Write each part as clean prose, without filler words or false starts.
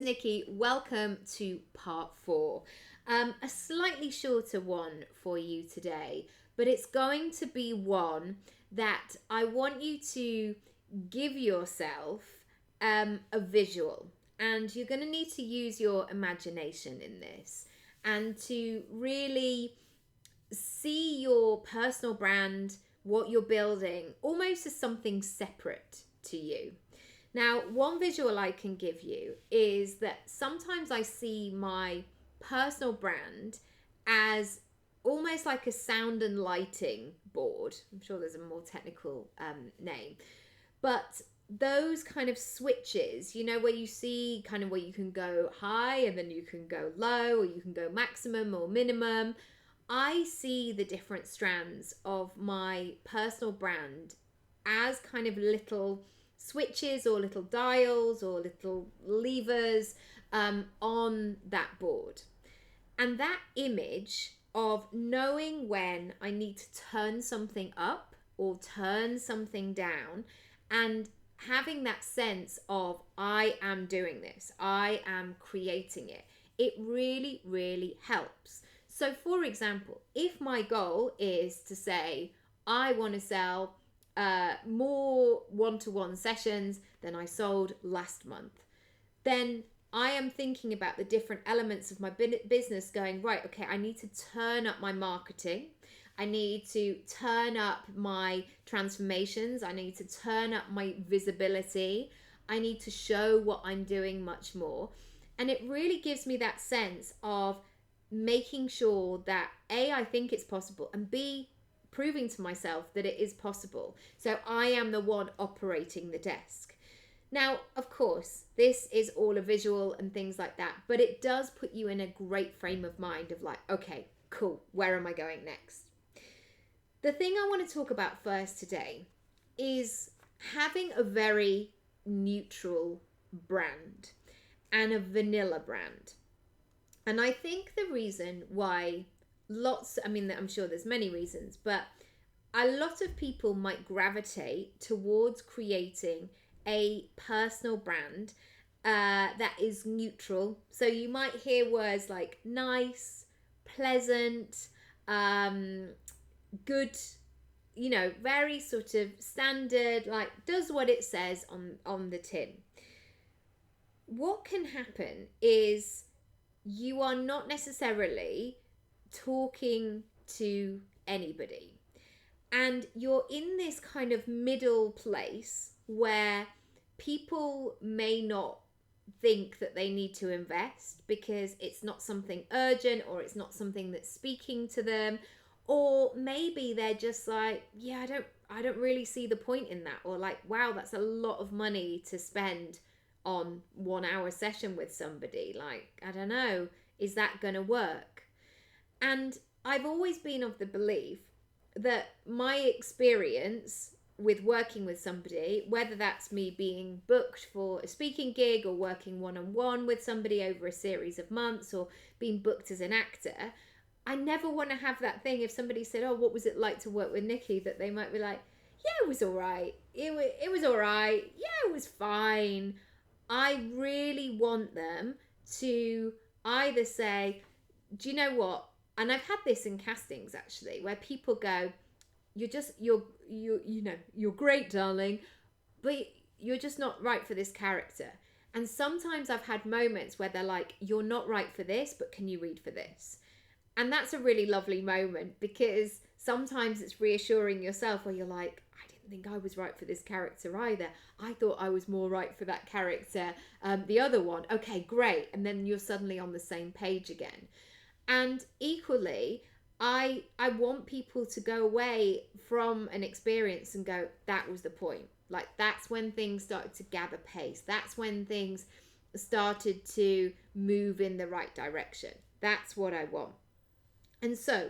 Nikki, welcome to part four. A slightly shorter one for you today, but it's going to be one that I want you to give yourself a visual, and you're going to need to use your imagination in this and to really see your personal brand, what you're building, almost as something separate to you. Now, one visual I can give you is that sometimes I see my personal brand as almost like a sound and lighting board. I'm sure there's a more technical name, but those kind of switches, where you see kind of where you can go high and then you can go low, or you can go maximum or minimum. I see the different strands of my personal brand as kind of little switches or little dials or little levers on that board. And that image of knowing when I need to turn something up or turn something down, and having that sense of I am doing this, I am creating it, it really, really helps. So, for example, if my goal is to say, I want to sell more one-to-one sessions than I sold last month, then I am thinking about the different elements of my business going, right, okay, I need to turn up my marketing. I need to turn up my transformations. I need to turn up my visibility. I need to show what I'm doing much more. And it really gives me that sense of making sure that A, I think it's possible, and B, proving to myself that it is possible. So I am the one operating the desk. Now, of course, this is all a visual and things like that, but it does put you in a great frame of mind of like, okay, cool, where am I going next? The thing I want to talk about first today is having a very neutral brand and a vanilla brand. And I think the reason why I'm sure there's many reasons, but a lot of people might gravitate towards creating a personal brand that is neutral. So you might hear words like nice, pleasant, good, very sort of standard, like does what it says on the tin. What can happen is you are not necessarily talking to anybody, and you're in this kind of middle place where people may not think that they need to invest because it's not something urgent, or it's not something that's speaking to them, or maybe they're just like, yeah, I don't really see the point in that, or like, wow, that's a lot of money to spend on 1 hour session with somebody, like, I don't know, is that gonna work? And I've always been of the belief that my experience with working with somebody, whether that's me being booked for a speaking gig or working one-on-one with somebody over a series of months or being booked as an actor, I never want to have that thing if somebody said, oh, what was it like to work with Nikki, that they might be like, yeah, it was all right. It was all right. Yeah, it was fine. I really want them to either say, do you know what? And I've had this in castings actually, where people go, you're great, darling, but you're just not right for this character. And sometimes I've had moments where they're like, you're not right for this, but can you read for this? And that's a really lovely moment, because sometimes it's reassuring yourself where you're like, I didn't think I was right for this character either. I thought I was more right for that character, the other one. Okay, great. And then you're suddenly on the same page again. And equally, I want people to go away from an experience and go, that was the point. Like, that's when things started to gather pace. That's when things started to move in the right direction. That's what I want. And so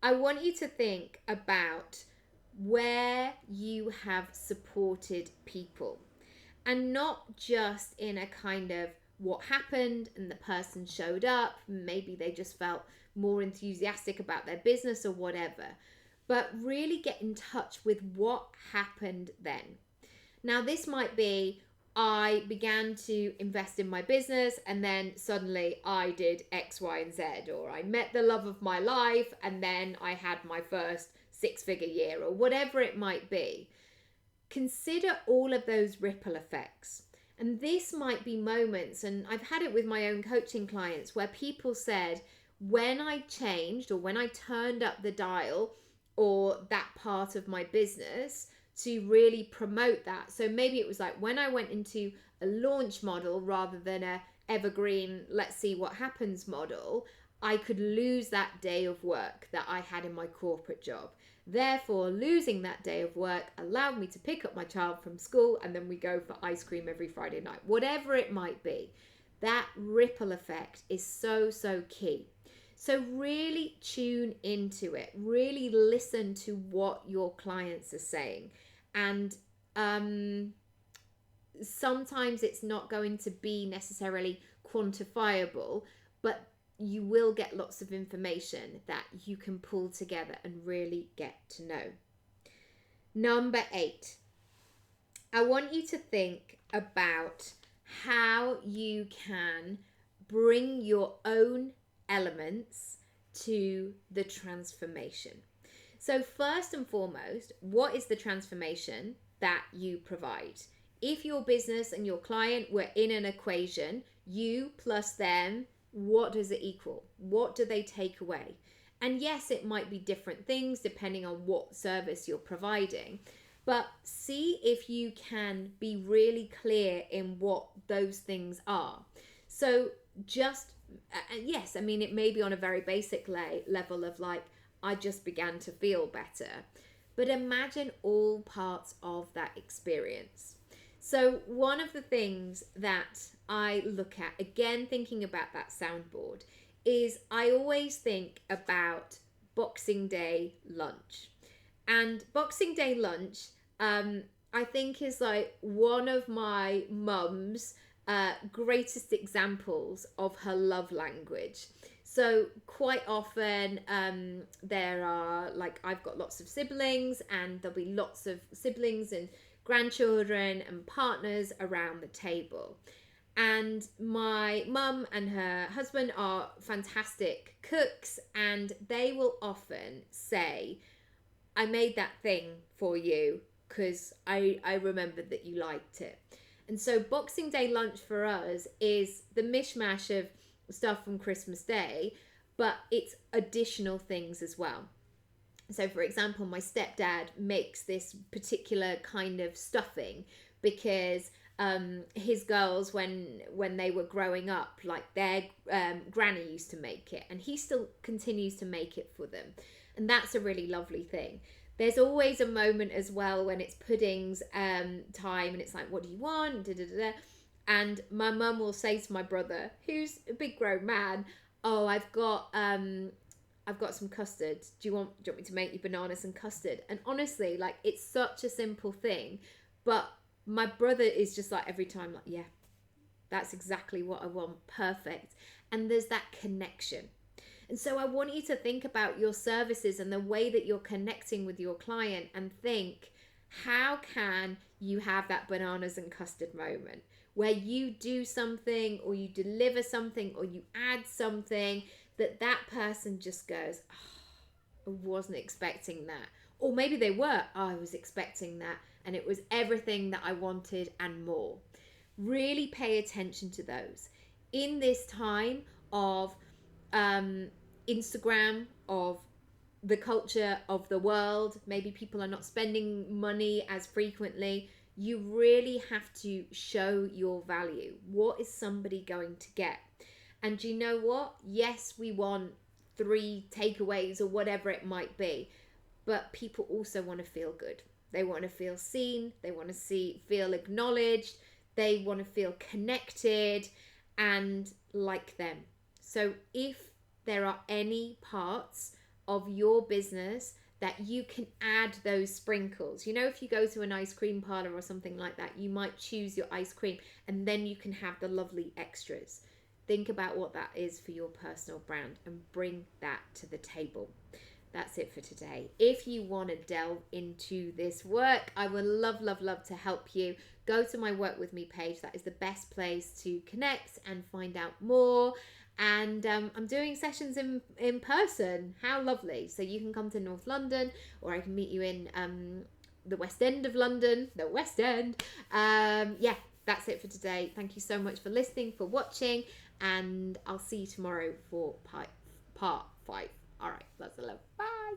I want you to think about where you have supported people, and not just in a kind of what happened and the person showed up, maybe they just felt more enthusiastic about their business or whatever, but really get in touch with what happened then. Now, this might be, I began to invest in my business, and then suddenly I did X, Y, and Z, or I met the love of my life, and then I had my first six-figure year, or whatever it might be. Consider all of those ripple effects. And this might be moments, and I've had it with my own coaching clients, where people said, when I changed or when I turned up the dial or that part of my business to really promote that. So maybe it was like when I went into a launch model rather than a evergreen, let's see what happens model, I could lose that day of work that I had in my corporate job. Therefore, losing that day of work allowed me to pick up my child from school, and then we go for ice cream every Friday night, whatever it might be. That ripple effect is so, so key. So really tune into it, really listen to what your clients are saying. And sometimes it's not going to be necessarily quantifiable, but you will get lots of information that you can pull together and really get to know. Number 8, I want you to think about how you can bring your own elements to the transformation. So first and foremost, what is the transformation that you provide? If your business and your client were in an equation, you plus them, what does it equal? What do they take away? And yes, it might be different things depending on what service you're providing, but see if you can be really clear in what those things are. So just, yes, I mean, it may be on a very basic level of like, I just began to feel better, but imagine all parts of that experience. So one of the things that I look at, again, thinking about that soundboard, is I always think about Boxing Day lunch. And Boxing Day lunch, I think is like one of my mum's greatest examples of her love language. So quite often there are, like, I've got lots of siblings, and there'll be lots of siblings and grandchildren and partners around the table. And my mum and her husband are fantastic cooks, and they will often say, I made that thing for you because I remembered that you liked it. And so Boxing Day lunch for us is the mishmash of stuff from Christmas Day, but it's additional things as well. So for example, my stepdad makes this particular kind of stuffing because his girls, when they were growing up, like their granny used to make it, and he still continues to make it for them. And that's a really lovely thing. There's always a moment as well when it's puddings time, and it's like, what do you want? Da, da, da, da. And my mum will say to my brother, who's a big grown man, oh, I've got some custard. Do you want me to make you bananas and custard? And honestly, like, it's such a simple thing, but my brother is just like every time like, yeah, that's exactly what I want. Perfect. And there's that connection. And so I want you to think about your services and the way that you're connecting with your client, and think, how can you have that bananas and custard moment where you do something, or you deliver something, or you add something that person just goes, oh, I wasn't expecting that. Or maybe they were, oh, I was expecting that, and it was everything that I wanted and more. Really pay attention to those. In this time of Instagram, of the culture of the world, maybe people are not spending money as frequently. You really have to show your value. What is somebody going to get? And you know what? Yes, we want 3 takeaways or whatever it might be, but people also want to feel good. They want to feel seen. They want to feel acknowledged. They want to feel connected and like them. So if there are any parts of your business that you can add those sprinkles, you know, if you go to an ice cream parlor or something like that, you might choose your ice cream and then you can have the lovely extras. Think about what that is for your personal brand and bring that to the table. that's it for today. If you want to delve into this work, I would love, love, love to help you. Go to my Work With Me page. That is the best place to connect and find out more. And I'm doing sessions in person. How lovely. So you can come to North London, or I can meet you in the West End of London. The West End. Yeah, that's it for today. Thank you so much for listening, for watching, and I'll see you tomorrow for part 5. All right, lots of love. Bye.